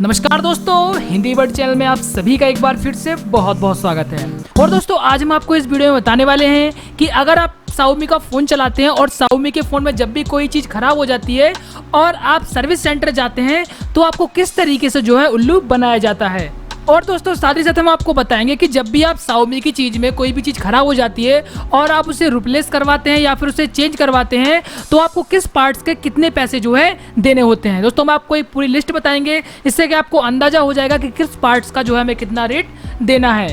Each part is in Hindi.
नमस्कार दोस्तों, हिंदी वर्ड चैनल में आप सभी का एक बार फिर से बहुत बहुत स्वागत है। और दोस्तों आज हम आपको इस वीडियो में बताने वाले हैं कि अगर आप Xiaomi का फ़ोन चलाते हैं और Xiaomi के फ़ोन में जब भी कोई चीज़ ख़राब हो जाती है और आप सर्विस सेंटर जाते हैं तो आपको किस तरीके से जो है उल्लू बनाया जाता है। और दोस्तों साथ ही साथ हम आपको बताएंगे कि जब भी आप Xiaomi की चीज़ में कोई भी चीज़ ख़राब हो जाती है और आप उसे रिप्लेस करवाते हैं या फिर उसे चेंज करवाते हैं तो आपको किस पार्ट्स के कितने पैसे जो है देने होते हैं। दोस्तों हम आपको एक पूरी लिस्ट बताएंगे, इससे कि आपको अंदाज़ा हो जाएगा कि किस पार्ट्स का जो है हमें कितना रेट देना है।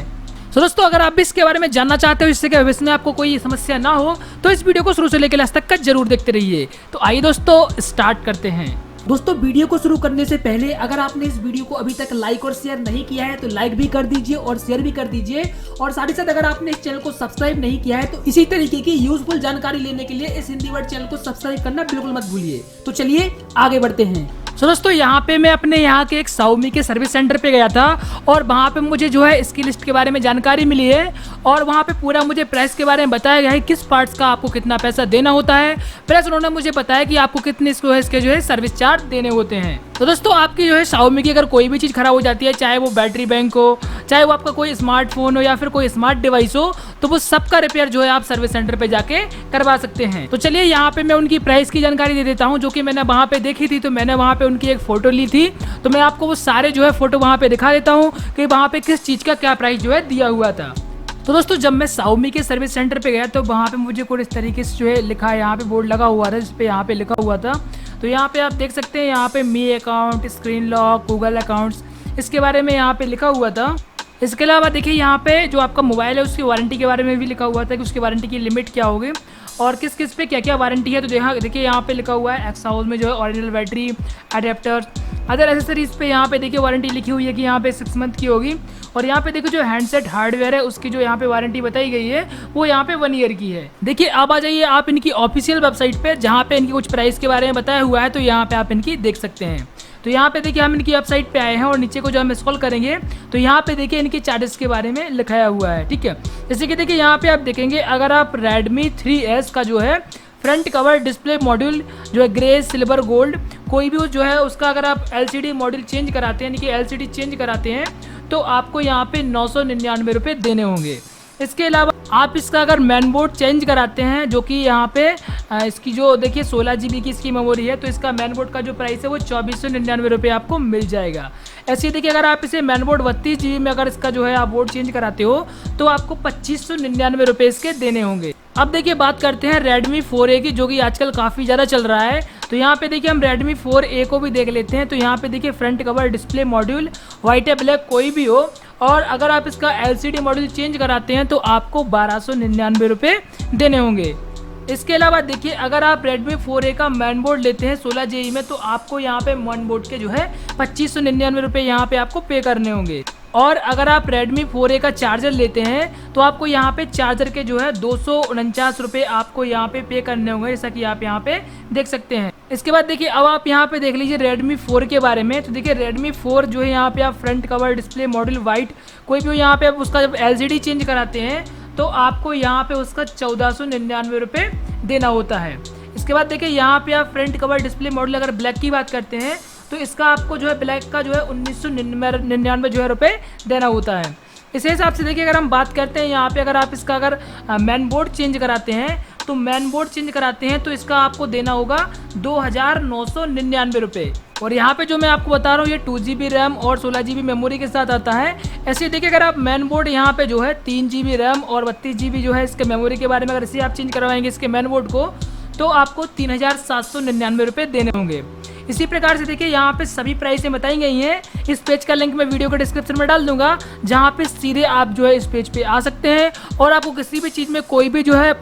तो दोस्तों अगर आप भी इसके बारे में जानना चाहते हो, इससे कि भविष्य में आपको कोई समस्या ना हो, तो इस वीडियो को शुरू से लेकर लास्ट तक का जरूर देखते रहिए। तो आइए दोस्तों स्टार्ट करते हैं। दोस्तों वीडियो को शुरू करने से पहले अगर आपने इस वीडियो को अभी तक लाइक और शेयर नहीं किया है तो लाइक भी कर दीजिए और शेयर भी कर दीजिए। और साथ ही साथ अगर आपने इस चैनल को सब्सक्राइब नहीं किया है तो इसी तरीके की यूजफुल जानकारी लेने के लिए इस हिंदी वर्ड चैनल को सब्सक्राइब करना बिल्कुल मत भूलिए। तो चलिए आगे बढ़ते हैं। तो दोस्तों यहाँ पे मैं अपने यहाँ के एक Xiaomi के सर्विस सेंटर पे गया था और वहाँ पे मुझे जो है इसकी लिस्ट के बारे में जानकारी मिली है और वहाँ पे पूरा मुझे प्राइस के बारे में बताया गया है किस पार्ट्स का आपको कितना पैसा देना होता है। प्लस उन्होंने मुझे बताया कि आपको कितने इसके जो है सर्विस चार्ज देने होते हैं। तो दोस्तों आपकी जो है Xiaomi की अगर कोई भी चीज़ खराब हो जाती है, चाहे वो बैटरी बैंक हो, चाहे वो आपका कोई स्मार्टफोन हो या फिर कोई स्मार्ट डिवाइस हो, तो वो सबका रिपेयर जो है आप सर्विस सेंटर पे जाके करवा सकते हैं। तो चलिए यहाँ पे मैं उनकी प्राइस की जानकारी दे देता हूँ, जो कि मैंने वहाँ पे देखी थी। तो मैंने वहाँ पे उनकी एक फ़ोटो ली थी, तो मैं आपको वो सारे जो है फ़ोटो वहाँ पे दिखा देता हूँ कि वहाँ पे किस चीज़ का क्या प्राइस जो है दिया हुआ था। तो दोस्तों जब मैं Xiaomi के सर्विस सेंटर पे गया तो वहाँ पे मुझे कुछ इस तरीके से जो है लिखा है, यहाँ पे बोर्ड लगा हुआ था जिस पे यहाँ पे लिखा हुआ था। तो यहाँ पे आप देख सकते हैं, यहाँ पे Mi account, screen lock, Google accounts, इसके बारे में यहाँ पे लिखा हुआ था। इसके अलावा देखिए यहाँ पे जो आपका मोबाइल है उसकी वारंटी के बारे में भी लिखा हुआ था कि उसकी वारंटी की लिमिट क्या होगी और किस किस पे क्या क्या वारंटी है। तो देखिए यहाँ पे लिखा हुआ है एक्स हाउस में जो है original battery, adapter, other accessories पे यहाँ पे देखिए वारंटी लिखी हुई है कि यहाँ पे 6 मंथ की होगी। और यहाँ पे देखिए जो हैंडसेट हार्डवेयर है उसकी जो यहाँ पे वारंटी बताई गई है वो यहाँ पे 1 ईयर की है। देखिए अब आ जाइए आप इनकी ऑफिशियल वेबसाइट पे जहाँ पे इनकी कुछ प्राइस के बारे में बताया हुआ है, तो यहाँ पे आप इनकी देख सकते हैं। तो यहाँ पे देखिए हम इनकी वेबसाइट पे आए हैं और नीचे को जो हम स्क्रॉल करेंगे तो यहाँ पे देखिए इनके चार्जेस के बारे में लिखाया हुआ है। ठीक है, जैसे कि देखिए यहाँ पे आप देखेंगे अगर आप Redmi 3S का जो है फ्रंट कवर डिस्प्ले मॉड्यूल जो है ग्रे, सिल्वर, गोल्ड कोई भी जो है उसका अगर आप LCD मॉड्यूल चेंज कराते हैं, यानी कि LCD चेंज कराते हैं, तो आपको यहाँ पे 999 रुपये देने होंगे। इसके अलावा आप इसका अगर मेन बोर्ड चेंज कराते हैं, जो कि यहाँ पे इसकी जो देखिए 16 GB की इसकी मेमोरी है, तो इसका मेन बोर्ड का जो प्राइस है वो 2499 रुपये आपको मिल जाएगा। ऐसे ही देखिए अगर आप इसे मेन बोर्ड 32 GB में अगर इसका जो है आप बोर्ड चेंज कराते हो तो आपको 2599 रुपये इसके देने होंगे। अब देखिए बात करते हैं Redmi 4A की, जो कि आजकल काफ़ी ज़्यादा चल रहा है। तो यहाँ पे देखिए हम Redmi 4A को भी देख लेते हैं। तो यहाँ पे देखिए front cover display module white या ब्लैक कोई भी हो, और अगर आप इसका LCD मॉड्यूल चेंज कराते हैं तो आपको 1299 रुपये देने होंगे। इसके अलावा देखिए अगर आप Redmi 4A का मेन बोर्ड लेते हैं 16 GB में, तो आपको यहाँ पे मेन बोर्ड के जो है 2599 रुपये यहाँ पे आपको पे करने होंगे। और अगर आप Redmi 4A का चार्जर लेते हैं तो आपको यहाँ पे चार्जर के जो है 249 रुपये आपको यहाँ पे करने होंगे, जैसा कि आप यहाँ पे देख सकते हैं। इसके बाद देखिए अब आप यहाँ पे देख लीजिए Redmi 4 के बारे में। तो देखिए Redmi 4 जो है यहाँ पे आप front cover display module white कोई भी यहाँ पे आप उसका जब LCD चेंज कराते हैं तो आपको यहाँ पे उसका 1499 रुपये देना होता है। इसके बाद देखिए यहाँ पे आप फ्रंट कवर डिस्प्ले मॉडल अगर ब्लैक की बात करते हैं तो इसका आपको जो है ब्लैक का जो है 1999 जो है रुपये देना होता है। इस हिसाब से देखिए अगर हम बात करते हैं यहाँ पे अगर आप इसका अगर मेन बोर्ड चेंज कराते हैं तो मेन बोर्ड चेंज कराते हैं तो इसका आपको देना होगा 2999 रुपये। और यहाँ पे जो मैं आपको बता रहा हूँ ये 2 GB रैम और 16 GB मेमोरी के साथ आता है। ऐसे देखिए अगर आप मेन बोर्ड यहाँ पे जो है 3 GB रैम और 32 GB जो है इसके मेमोरी के बारे में अगर इसे आप चेंज करवाएंगे इसके मेन बोर्ड को, तो आपको 3799 रुपये देने होंगे। इसी प्रकार से देखिए यहाँ पे सभी प्राइसें बताई गई हैं। इस पेज का लिंक मैं वीडियो के डिस्क्रिप्शन में डाल दूंगा, जहाँ पे सीधे आप जो है इस पेज पे आ सकते हैं और आपको किसी भी चीज़ में कोई भी जो है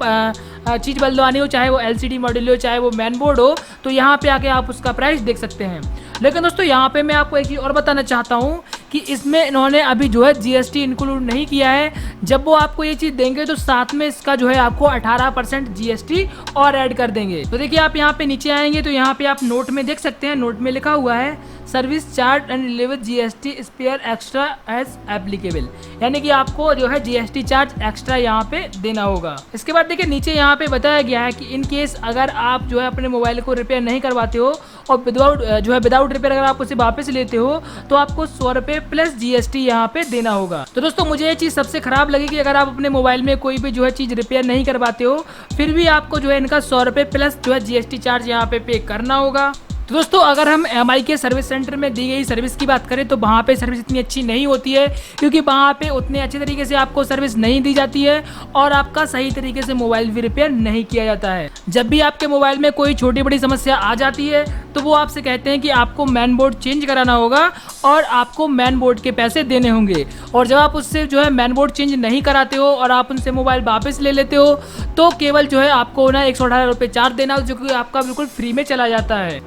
चीज़ बदलवानी हो, चाहे वो LCD मॉड्यूल हो, चाहे वो मेन बोर्ड हो, तो यहाँ पे आके आप उसका प्राइस देख सकते हैं। लेकिन दोस्तों यहाँ पे मैं आपको एक चीज़ और बताना चाहता हूँ कि इसमें इन्होंने अभी जो है GST इंक्लूड नहीं किया है। जब वो आपको ये चीज़ देंगे तो साथ में इसका जो है आपको 18% GST और ऐड कर देंगे। तो देखिए आप यहाँ पे नीचे आएंगे तो यहाँ पे आप नोट में देख सकते हैं, नोट में लिखा हुआ है service charge and relevant GST spare extra as applicable, यानी कि आपको जो है जीएसटी चार्ज एक्स्ट्रा यहाँ पे देना होगा। इसके बाद देखिए नीचे यहाँ पे बताया गया है कि इन केस अगर आप जो है अपने मोबाइल को रिपेयर नहीं करवाते हो और विदाउट रिपेयर अगर आप उसे वापस लेते हो तो आपको 100 रुपये प्लस जीएसटी यहाँ पे देना होगा। तो दोस्तों मुझे ये चीज़ सबसे खराब लगी कि अगर आप अपने मोबाइल में कोई भी जो है चीज़ रिपेयर नहीं करवाते हो फिर भी आपको जो है इनका 100 रुपये प्लस जो है जीएसटी चार्ज यहाँ पे करना होगा। तो दोस्तों अगर हम एमआई के सर्विस सेंटर में दी गई सर्विस की बात करें तो वहाँ पे सर्विस इतनी अच्छी नहीं होती है, क्योंकि वहाँ पे उतने अच्छे तरीके से आपको सर्विस नहीं दी जाती है और आपका सही तरीके से मोबाइल भी रिपेयर नहीं किया जाता है। जब भी आपके मोबाइल में कोई छोटी बड़ी समस्या आ जाती है तो वो आपसे कहते हैं कि आपको मैन बोर्ड चेंज कराना होगा और आपको मैन बोर्ड के पैसे देने होंगे, और जब आप उससे जो है मैन बोर्ड चेंज नहीं कराते हो और आप उनसे मोबाइल वापस ले लेते हो तो केवल जो है आपको ना 118 रुपये चार्ज देना, जो कि आपका बिल्कुल फ्री में चला जाता है।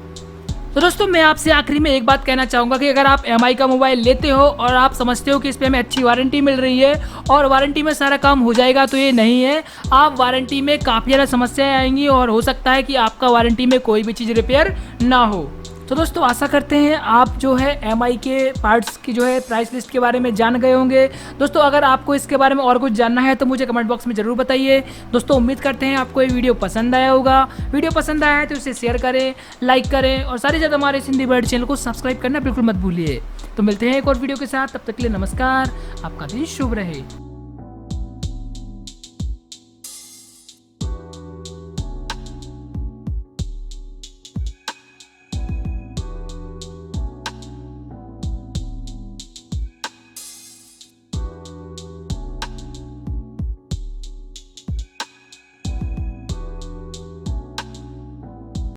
तो दोस्तों मैं आपसे आखिरी में एक बात कहना चाहूँगा कि अगर आप एमआई का मोबाइल लेते हो और आप समझते हो कि इस पर हमें अच्छी वारंटी मिल रही है और वारंटी में सारा काम हो जाएगा, तो ये नहीं है। आप वारंटी में काफ़ी ज़्यादा समस्याएं आएंगी और हो सकता है कि आपका वारंटी में कोई भी चीज़ रिपेयर ना हो। तो दोस्तों आशा करते हैं आप जो है एमआई के पार्ट्स की जो है प्राइस लिस्ट के बारे में जान गए होंगे। दोस्तों अगर आपको इसके बारे में और कुछ जानना है तो मुझे कमेंट बॉक्स में ज़रूर बताइए। दोस्तों उम्मीद करते हैं आपको ये वीडियो पसंद आया होगा। वीडियो पसंद आया है तो इसे शेयर करें, लाइक करें और सारी ज़्यादा हमारे हिंदी वर्ड चैनल को सब्सक्राइब करना बिल्कुल मत भूलिए। तो मिलते हैं एक और वीडियो के साथ, तब तक के लिए नमस्कार, आपका दिन शुभ रहे।